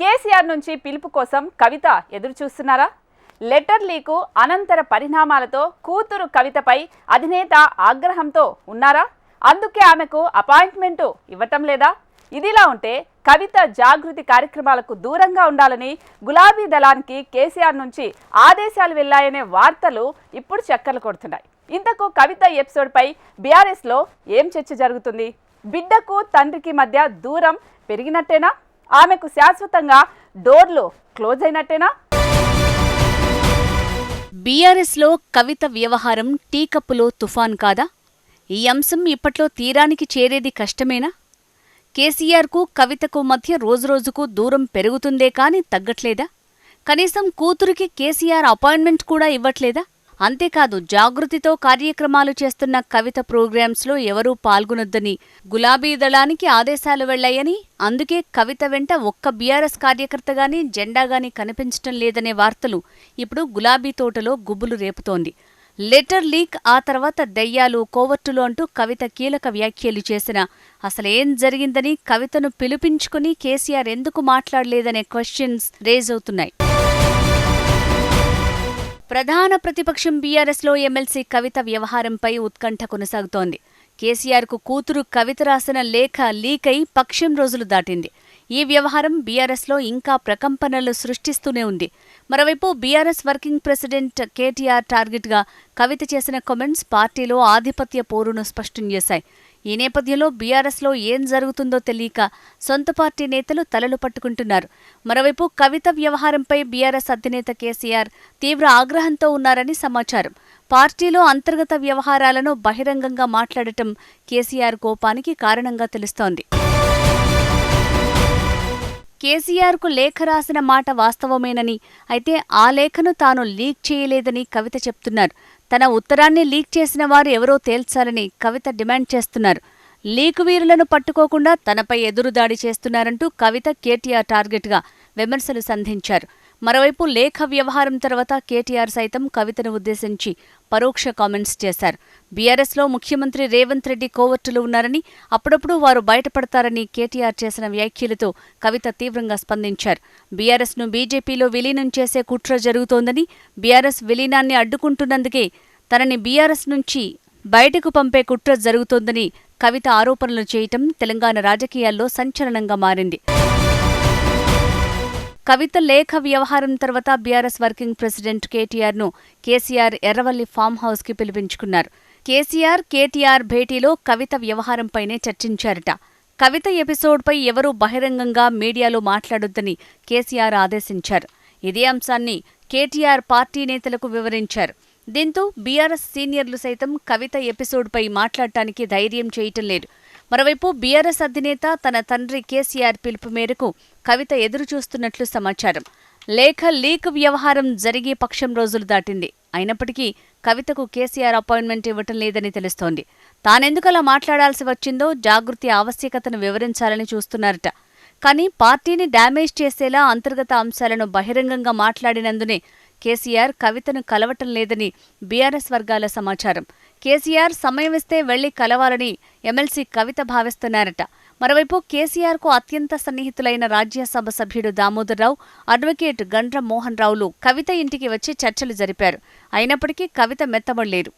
కేసీఆర్ నుంచి పిలుపు కోసం కవిత ఎదురు చూస్తున్నారా? లెటర్ లీకు అనంతర పరిణామాలతో కూతురు కవితపై అధినేత ఆగ్రహంతో ఉన్నారా? అందుకే ఆమెకు అపాయింట్మెంట్ ఇవ్వటం లేదా? ఇదిలా ఉంటే కవిత జాగృతి కార్యక్రమాలకు దూరంగా ఉండాలని గులాబీ దళానికి కేసీఆర్ నుంచి ఆదేశాలు వెళ్లాయనే వార్తలు ఇప్పుడు చక్కర్లు కొడుతున్నాయి. ఇంతకు కవిత ఎపిసోడ్పై బీఆర్ఎస్లో ఏం చర్చ జరుగుతుంది? బిడ్డకు తండ్రికి మధ్య దూరం పెరిగినట్టేనా? ఆమెకు శాశ్వతంగా డోర్లు క్లోజ్ అయినట్టేనా? బీఆర్ఎస్లో కవిత వ్యవహారం టీకప్పులో తుఫాన్ కాదా? ఈ అంశం ఇప్పట్లో తీరానికి చేరేది కష్టమేనా? కేసీఆర్కు కవితకు మధ్య రోజురోజుకు దూరం పెరుగుతుందే కాని తగ్గట్లేదా? కనీసం కూతురికి కేసీఆర్ అపాయింట్మెంట్ కూడా ఇవ్వట్లేదా? అంతేకాదు, జాగృతితో కార్యక్రమాలు చేస్తున్న కవిత ప్రోగ్రామ్స్లో ఎవరూ పాల్గొనొద్దని గులాబీ దళానికి ఆదేశాలు వెళ్లాయని, అందుకే కవిత వెంట ఒక్క బీఆర్ఎస్ కార్యకర్తగాని జెండాగాని కనిపించటం లేదనే వార్తలు ఇప్పుడు గులాబీ తోటలో గుబులు రేపుతోంది. లెటర్ లీక్, ఆ తర్వాత దెయ్యాలు కోవర్టులు అంటూ కవిత కీలక వ్యాఖ్యలు చేసినా అసలేం జరిగిందని, కవితను పిలిపించుకుని కేసీఆర్ ఎందుకు మాట్లాడలేదనే క్వశ్చన్స్ రేజ్ అవుతున్నాయి. ప్రధాన ప్రతిపక్షం బీఆర్ఎస్లో ఎమ్మెల్సీ కవిత వ్యవహారంపై ఉత్కంఠ కొనసాగుతోంది. కేసీఆర్కు కూతురు కవిత రాసిన లేఖ లీకై పక్షం రోజులు దాటింది. ఈ వ్యవహారం బీఆర్ఎస్లో ఇంకా ప్రకంపనలు సృష్టిస్తూనే ఉంది. మరోవైపు బీఆర్ఎస్ వర్కింగ్ ప్రెసిడెంట్ కేటీఆర్ టార్గెట్గా కవిత చేసిన కామెంట్స్ పార్టీలో ఆధిపత్య పోరును స్పష్టం చేశాయి. ఈ నేపథ్యంలో బీఆర్ఎస్లో ఏం జరుగుతుందో తెలియక సొంత పార్టీ నేతలు తలలు పట్టుకుంటున్నారు. మరోవైపు కవిత వ్యవహారంపై బీఆర్ఎస్ అధినేత కేసీఆర్ తీవ్ర ఆగ్రహంతో ఉన్నారని సమాచారం. పార్టీలో అంతర్గత వ్యవహారాలను బహిరంగంగా మాట్లాడటం కేసీఆర్ కోపానికి కారణంగా తెలుస్తోంది. కేసీఆర్కు లేఖ రాసిన మాట వాస్తవమేనని, అయితే ఆ లేఖను తాను లీక్ చేయలేదని కవిత చెప్తున్నారు. తన ఉత్తరాన్ని లీక్ చేసిన వారు ఎవరో తేల్చాలని కవిత డిమాండ్ చేస్తున్నారు. లీకు వీరులను పట్టుకోకుండా తనపై ఎదురుదాడి చేస్తున్నారంటూ కవిత కేటీఆర్ టార్గెట్గా విమర్శలు సంధించారు. మరోవైపు లేఖ వ్యవహారం తర్వాత కేటీఆర్ సైతం కవితను ఉద్దేశించి పరోక్ష కామెంట్స్ చేశారు. బీఆర్ఎస్లో ముఖ్యమంత్రి రేవంత్ రెడ్డి కోవర్టులు ఉన్నారని, అప్పుడప్పుడు వారు బయటపడతారని కేటీఆర్ చేసిన వ్యాఖ్యలతో కవిత తీవ్రంగా స్పందించారు. బీఆర్ఎస్ను బీజేపీలో విలీనం చేసే కుట్ర జరుగుతోందని, బీఆర్ఎస్ విలీనాన్ని అడ్డుకుంటున్నందుకే తనని బీఆర్ఎస్ నుంచి బయటకు పంపే కుట్ర జరుగుతోందని కవిత ఆరోపణలు చేయటం తెలంగాణ రాజకీయాల్లో సంచలనంగా మారింది. కవిత లేఖ వ్యవహారం తర్వాత బీఆర్ఎస్ వర్కింగ్ ప్రెసిడెంట్ కేటీఆర్ను కేసీఆర్ ఎర్రవల్లి ఫామ్ హౌస్కి పిలిపించుకున్నారు. కేటీఆర్ భేటీలో కవిత వ్యవహారంపైనే చర్చించారట. కవిత ఎపిసోడ్పై ఎవరూ బహిరంగంగా మీడియాలో మాట్లాడొద్దని కేసీఆర్ ఆదేశించారు. ఇదే అంశాన్ని కేటీఆర్ పార్టీ నేతలకు వివరించారు. దీంతో బీఆర్ఎస్ సీనియర్లు సైతం కవిత ఎపిసోడ్పై మాట్లాడటానికి ధైర్యం చేయటం లేదు. మరోవైపు బీఆర్ఎస్ అధినేత తన తండ్రి కేసీఆర్ పిలుపు మేరకు కవిత ఎదురుచూస్తున్నట్లు సమాచారం. లేఖ లీక్ వ్యవహారం జరిగే పక్షం రోజులు దాటింది. అయినప్పటికీ కవితకు కేసీఆర్ అపాయింట్మెంట్ ఇవ్వటం లేదని తెలుస్తోంది. తానెందుకలా మాట్లాడాల్సి వచ్చిందో జాగృతి ఆవశ్యకతను వివరించాలని చూస్తున్నారట. కానీ పార్టీని డ్యామేజ్ చేసేలా అంతర్గత అంశాలను బహిరంగంగా మాట్లాడినందునే కేసీఆర్ కవితను కలవటం లేదని బీఆర్ఎస్ వర్గాల సమాచారం. కేసీఆర్ సమయమిస్తే వెళ్లి కలవాలని ఎమ్మెల్సీ కవిత భావిస్తున్నారట. మరోవైపు కేసీఆర్కు అత్యంత సన్నిహితులైన రాజ్యసభ సభ్యుడు దామోదర్రావు, అడ్వకేట్ గండ్ర మోహన్ రావులు కవిత ఇంటికి వచ్చి చర్చలు జరిపారు. అయినప్పటికీ కవిత మెత్తబడలేరు.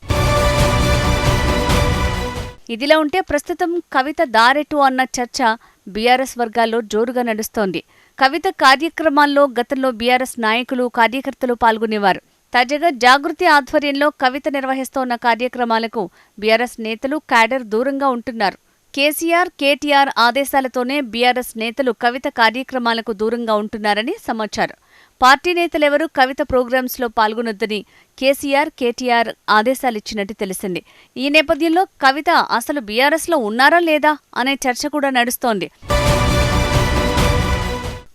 ఇదిలా ఉంటే ప్రస్తుతం కవిత దారెటు అన్న చర్చ బీఆర్ఎస్ వర్గాల్లో జోరుగా నడుస్తోంది. కవిత కార్యక్రమాల్లో గతంలో బీఆర్ఎస్ నాయకులు, కార్యకర్తలు పాల్గొనేవారు. తాజాగా జాగృతి ఆధ్వర్యంలో కవిత నిర్వహిస్తోన్న కార్యక్రమాలకు బీఆర్ఎస్ నేతలు, క్యాడర్ దూరంగా ఉంటున్నారు. కేటీఆర్ ఆదేశాలతోనే బీఆర్ఎస్ నేతలు కవిత కార్యక్రమాలకు దూరంగా ఉంటున్నారని సమాచారం. పార్టీ నేతలెవరూ కవిత ప్రోగ్రామ్స్లో పాల్గొనొద్దని కేటీఆర్ ఆదేశాలిచ్చినట్టు తెలిసింది. ఈ నేపథ్యంలో కవిత అసలు బీఆర్ఎస్లో ఉన్నారా లేదా అనే చర్చ కూడా నడుస్తోంది.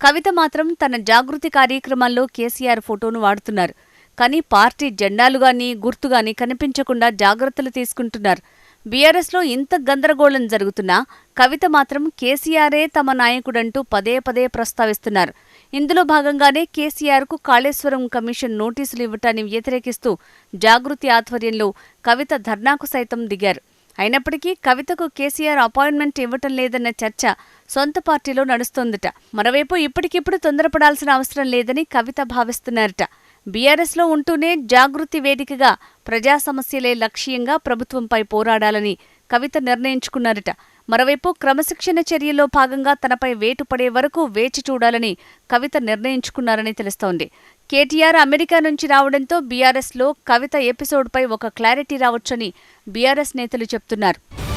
కవిత మాత్రం తన జాగృతి కార్యక్రమాల్లో కేసీఆర్ ఫోటోను వాడుతున్నారు. కానీ పార్టీ జెండాలుగాని, గుర్తుగాని కనిపించకుండా జాగ్రత్తలు తీసుకుంటున్నారు. బీఆర్ఎస్లో ఇంత గందరగోళం జరుగుతున్నా కవిత మాత్రం కేసీఆరే తమ నాయకుడంటూ పదే పదే ప్రస్తావిస్తున్నారు. ఇందులో భాగంగానే కేసీఆర్కు కాళేశ్వరం కమిషన్ నోటీసులు ఇవ్వటాన్ని వ్యతిరేకిస్తూ జాగృతి ఆధ్వర్యంలో కవిత ధర్నాకు సైతం దిగారు. అయినప్పటికీ కవితకు కేసీఆర్ అపాయింట్మెంట్ ఇవ్వటం లేదన్న చర్చ సొంత పార్టీలో నడుస్తోందట. మరోవైపు ఇప్పటికిప్పుడు తొందరపడాల్సిన అవసరం లేదని కవిత భావిస్తున్నారట. బీఆర్ఎస్లో ఉంటూనే జాగృతి వేదికగా ప్రజా సమస్యలే లక్ష్యంగా ప్రభుత్వంపై పోరాడాలని కవిత నిర్ణయించుకున్నారట. మరోవైపు క్రమశిక్షణ చర్యల్లో భాగంగా తనపై వేటు పడే వరకు వేచి చూడాలని కవిత నిర్ణయించుకున్నారని తెలుస్తోంది. కేటీఆర్ అమెరికా నుంచి రావడంతో బీఆర్ఎస్లో కవిత ఎపిసోడ్పై ఒక క్లారిటీ రావచ్చని బీఆర్ఎస్ నేతలు చెప్తున్నారు.